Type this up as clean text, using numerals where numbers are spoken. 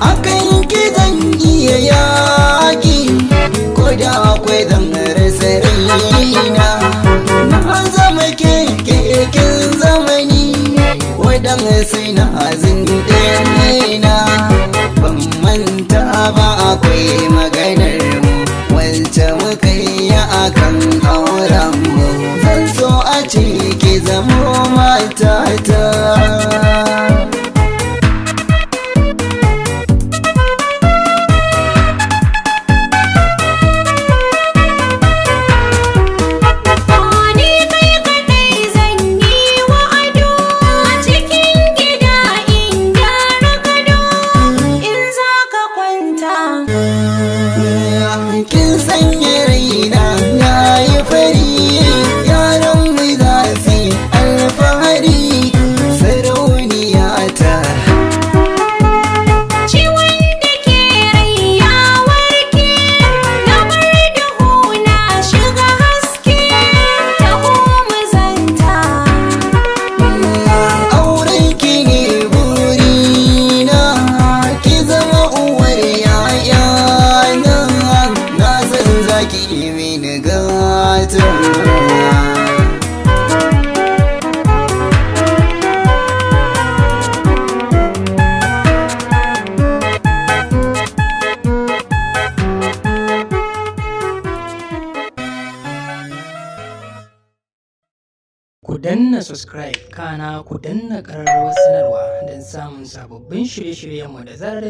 akan ki zan iya yaƙi, ko da akwai zan rasa raina. Na zama kekekin zamani, waɗansu na zinɗina. Ban manta ba akwai maganar mu wacce muka yi akan auren mu. Zan so a ce ki zamo matata. Kin sanya raina na yi fari, yaran mu za su yi alfahari, sarauniya ta. Ciwon da ke rai ya warke, na bar duhu na shiga haske, taho mu zanta. Auren ki ne burina, ki zama uwar yayana. Na san za ki yi mini gata. Ku danna subscribe kana ku danna ƙararrawar sanarwa don samun sababbin shirye-shiryenmu da zarar